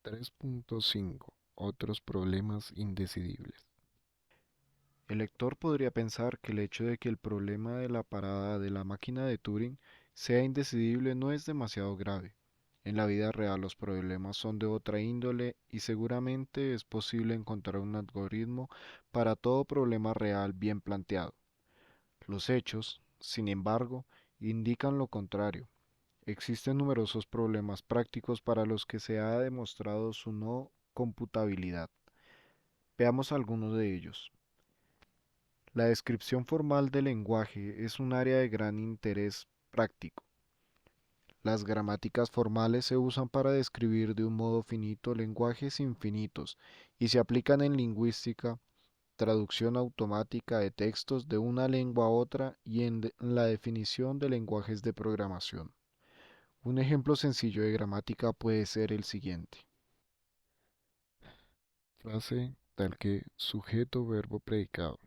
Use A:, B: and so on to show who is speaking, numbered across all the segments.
A: 3.5 Otros problemas indecidibles.
B: El lector podría pensar que el hecho de que el problema de la parada de la máquina de Turing sea indecidible no es demasiado grave. En la vida real los problemas son de otra índole y seguramente es posible encontrar un algoritmo para todo problema real bien planteado. Los hechos, sin embargo, indican lo contrario. Existen numerosos problemas prácticos para los que se ha demostrado su no computabilidad. Veamos algunos de ellos. La descripción formal del lenguaje es un área de gran interés práctico. Las gramáticas formales se usan para describir de un modo finito lenguajes infinitos y se aplican en lingüística, traducción automática de textos de una lengua a otra y en la definición de lenguajes de programación. Un ejemplo sencillo de gramática puede ser el siguiente.
A: Frase tal que sujeto, verbo, predicado.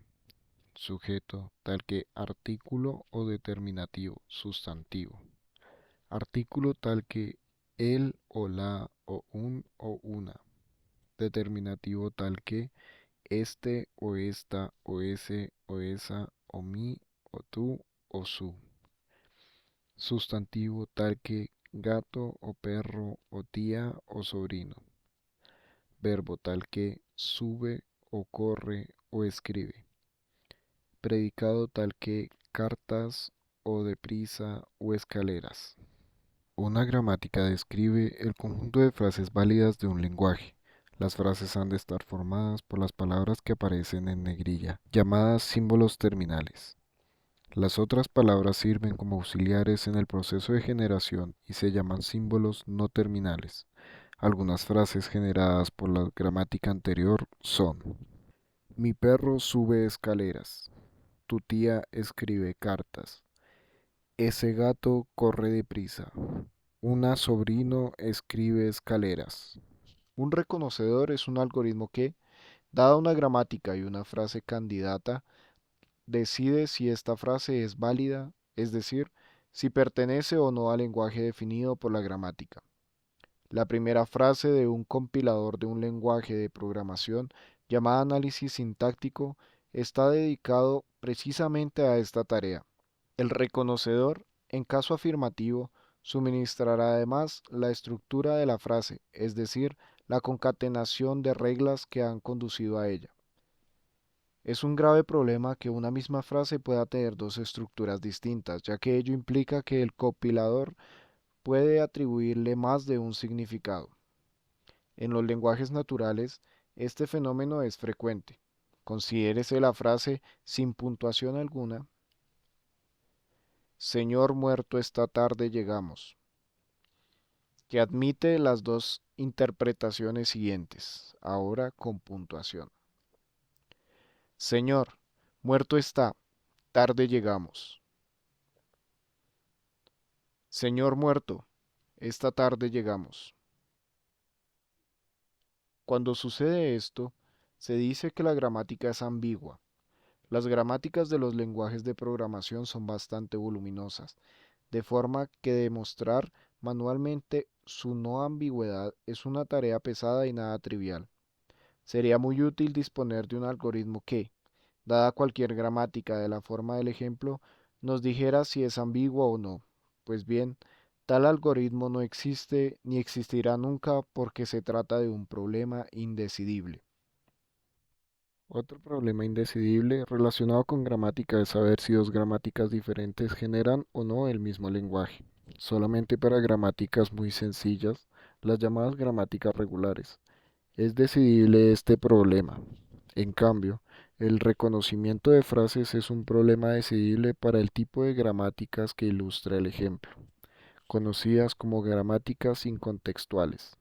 A: Sujeto tal que artículo o determinativo, sustantivo. Artículo tal que el o la o un o una. Determinativo tal que este o esta o ese o esa o mi o tú o su. Sustantivo tal que gato o perro o tía o sobrino. Verbo tal que sube o corre o escribe. Predicado tal que cartas o deprisa o escaleras. Una gramática describe el conjunto de frases válidas de un lenguaje. Las frases han de estar formadas por las palabras que aparecen en negrilla, llamadas símbolos terminales. Las otras palabras sirven como auxiliares en el proceso de generación y se llaman símbolos no terminales. Algunas frases generadas por la gramática anterior son: mi perro sube escaleras, tu tía escribe cartas, ese gato corre deprisa, una sobrino escribe escaleras.
B: Un reconocedor es un algoritmo que, dada una gramática y una frase candidata, decide si esta frase es válida, es decir, si pertenece o no al lenguaje definido por la gramática. La primera frase de un compilador de un lenguaje de programación llamada análisis sintáctico está dedicado precisamente a esta tarea. El reconocedor, en caso afirmativo, suministrará además la estructura de la frase, es decir, la concatenación de reglas que han conducido a ella. Es un grave problema que una misma frase pueda tener dos estructuras distintas, ya que ello implica que el compilador puede atribuirle más de un significado. En los lenguajes naturales, este fenómeno es frecuente. Considérese la frase sin puntuación alguna: Señor muerto, esta tarde llegamos, que admite las dos interpretaciones siguientes, ahora con puntuación. Señor, muerto está, tarde llegamos. Señor muerto, esta tarde llegamos. Cuando sucede esto, se dice que la gramática es ambigua. Las gramáticas de los lenguajes de programación son bastante voluminosas, de forma que demostrar manualmente su no ambigüedad es una tarea pesada y nada trivial. Sería muy útil disponer de un algoritmo que, dada cualquier gramática de la forma del ejemplo, nos dijera si es ambigua o no. Pues bien, tal algoritmo no existe ni existirá nunca porque se trata de un problema indecidible.
A: Otro problema indecidible relacionado con gramática es saber si dos gramáticas diferentes generan o no el mismo lenguaje. Solamente para gramáticas muy sencillas, las llamadas gramáticas regulares, es decidible este problema. En cambio, el reconocimiento de frases es un problema decidible para el tipo de gramáticas que ilustra el ejemplo, conocidas como gramáticas incontextuales,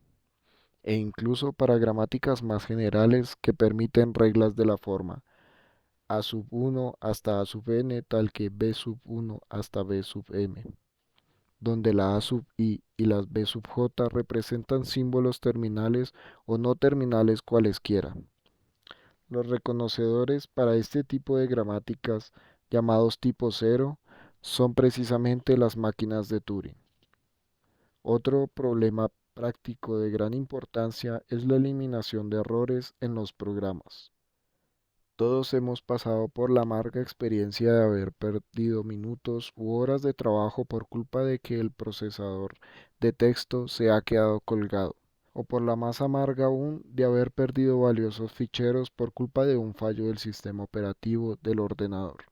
A: e incluso para gramáticas más generales que permiten reglas de la forma a sub 1 hasta a sub n tal que b sub 1 hasta b sub m, donde la a sub i y las b sub j representan símbolos terminales o no terminales cualesquiera. Los reconocedores para este tipo de gramáticas, llamados tipo cero, son precisamente las máquinas de Turing. Otro problema práctico de gran importancia es la eliminación de errores en los programas. Todos hemos pasado por la amarga experiencia de haber perdido minutos u horas de trabajo por culpa de que el procesador de texto se ha quedado colgado, o por la más amarga aún de haber perdido valiosos ficheros por culpa de un fallo del sistema operativo del ordenador.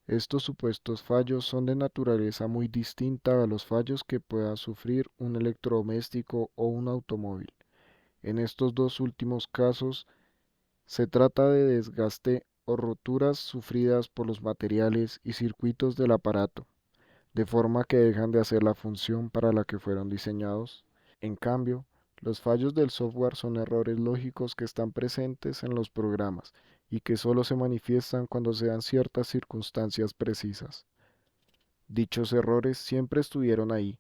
A: Estos supuestos fallos son de naturaleza muy distinta a los fallos que pueda sufrir un electrodoméstico o un automóvil. En estos dos últimos casos, se trata de desgaste o roturas sufridas por los materiales y circuitos del aparato, de forma que dejan de hacer la función para la que fueron diseñados. En cambio, los fallos del software son errores lógicos que están presentes en los programas y que solo se manifiestan cuando se dan ciertas circunstancias precisas. Dichos errores siempre estuvieron ahí,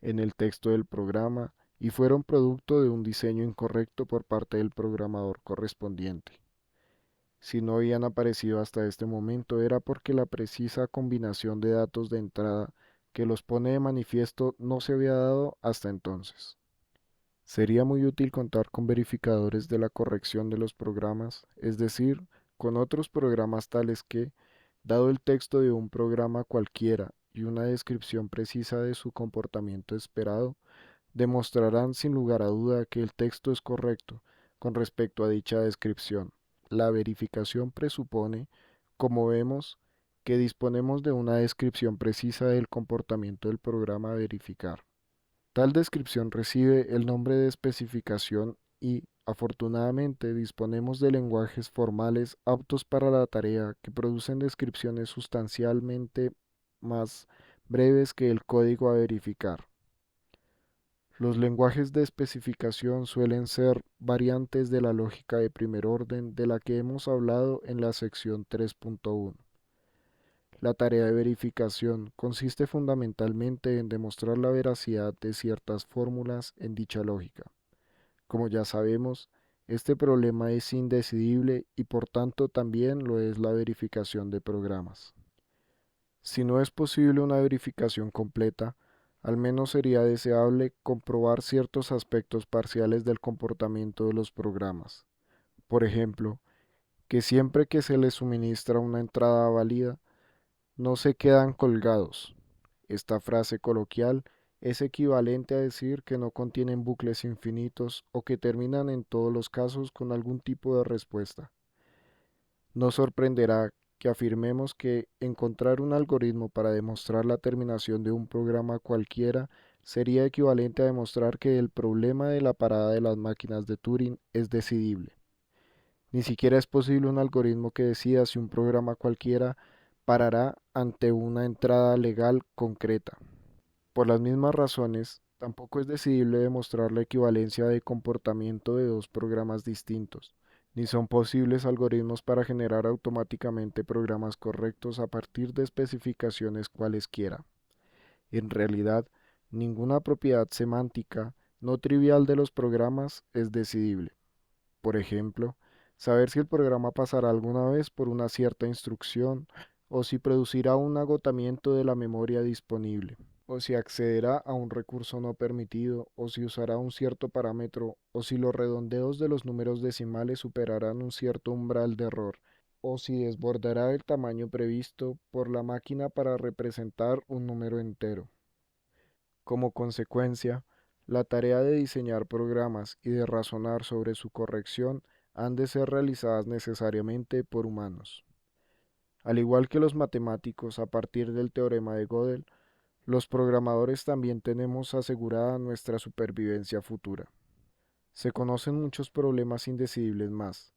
A: en el texto del programa, y fueron producto de un diseño incorrecto por parte del programador correspondiente. Si no habían aparecido hasta este momento era porque la precisa combinación de datos de entrada que los pone de manifiesto no se había dado hasta entonces. Sería muy útil contar con verificadores de la corrección de los programas, es decir, con otros programas tales que, dado el texto de un programa cualquiera y una descripción precisa de su comportamiento esperado, demostrarán sin lugar a duda que el texto es correcto con respecto a dicha descripción. La verificación presupone, como vemos, que disponemos de una descripción precisa del comportamiento del programa a verificar. Tal descripción recibe el nombre de especificación y, afortunadamente, disponemos de lenguajes formales aptos para la tarea que producen descripciones sustancialmente más breves que el código a verificar. Los lenguajes de especificación suelen ser variantes de la lógica de primer orden de la que hemos hablado en la sección 3.1. La tarea de verificación consiste fundamentalmente en demostrar la veracidad de ciertas fórmulas en dicha lógica. Como ya sabemos, este problema es indecidible y por tanto también lo es la verificación de programas. Si no es posible una verificación completa, al menos sería deseable comprobar ciertos aspectos parciales del comportamiento de los programas. Por ejemplo, que siempre que se les suministra una entrada válida, no se quedan colgados. Esta frase coloquial es equivalente a decir que no contienen bucles infinitos o que terminan en todos los casos con algún tipo de respuesta. No sorprenderá que afirmemos que encontrar un algoritmo para demostrar la terminación de un programa cualquiera sería equivalente a demostrar que el problema de la parada de las máquinas de Turing es decidible. Ni siquiera es posible un algoritmo que decida si un programa cualquiera parará ante una entrada legal concreta. Por las mismas razones, tampoco es decidible demostrar la equivalencia de comportamiento de dos programas distintos, ni son posibles algoritmos para generar automáticamente programas correctos a partir de especificaciones cualesquiera. En realidad, ninguna propiedad semántica no trivial de los programas es decidible. Por ejemplo, saber si el programa pasará alguna vez por una cierta instrucción o si producirá un agotamiento de la memoria disponible, o si accederá a un recurso no permitido, o si usará un cierto parámetro, o si los redondeos de los números decimales superarán un cierto umbral de error, o si desbordará el tamaño previsto por la máquina para representar un número entero. Como consecuencia, la tarea de diseñar programas y de razonar sobre su corrección han de ser realizadas necesariamente por humanos. Al igual que los matemáticos a partir del teorema de Gödel, los programadores también tenemos asegurada nuestra supervivencia futura. Se conocen muchos problemas indecidibles más.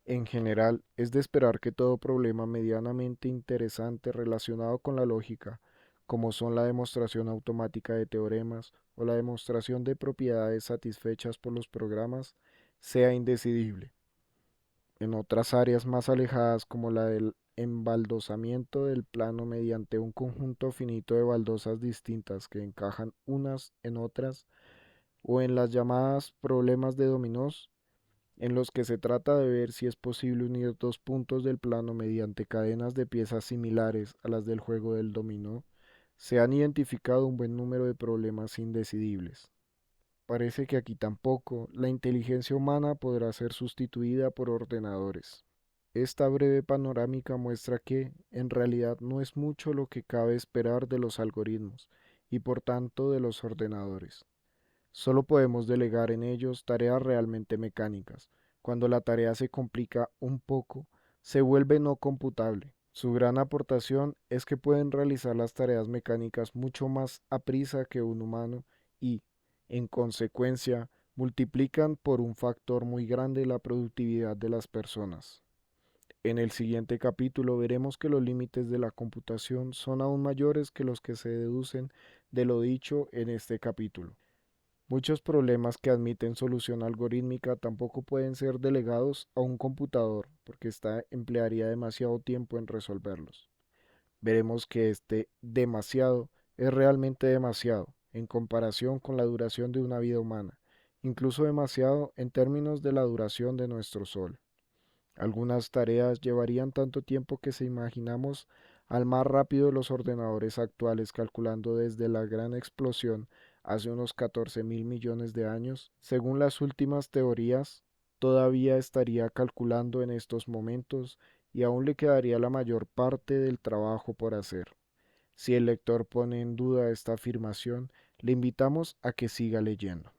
A: En general, es de esperar que todo problema medianamente interesante relacionado con la lógica, como son la demostración automática de teoremas o la demostración de propiedades satisfechas por los programas, sea indecidible. En otras áreas más alejadas, como la del embaldosamiento del plano mediante un conjunto finito de baldosas distintas que encajan unas en otras, o en las llamadas problemas de dominós, en los que se trata de ver si es posible unir dos puntos del plano mediante cadenas de piezas similares a las del juego del dominó, se han identificado un buen número de problemas indecidibles. Parece que aquí tampoco la inteligencia humana podrá ser sustituida por ordenadores. Esta breve panorámica muestra que, en realidad, no es mucho lo que cabe esperar de los algoritmos y por tanto de los ordenadores. Solo podemos delegar en ellos tareas realmente mecánicas. Cuando la tarea se complica un poco, se vuelve no computable. Su gran aportación es que pueden realizar las tareas mecánicas mucho más a prisa que un humano y, en consecuencia, multiplican por un factor muy grande la productividad de las personas. En el siguiente capítulo veremos que los límites de la computación son aún mayores que los que se deducen de lo dicho en este capítulo. Muchos problemas que admiten solución algorítmica tampoco pueden ser delegados a un computador porque ésta emplearía demasiado tiempo en resolverlos. Veremos que este demasiado es realmente demasiado en comparación con la duración de una vida humana, incluso demasiado en términos de la duración de nuestro Sol. Algunas tareas llevarían tanto tiempo que se imaginamos al más rápido de los ordenadores actuales calculando desde la gran explosión hace unos 14.000 millones de años. Según las últimas teorías, todavía estaría calculando en estos momentos y aún le quedaría la mayor parte del trabajo por hacer. Si el lector pone en duda esta afirmación, le invitamos a que siga leyendo.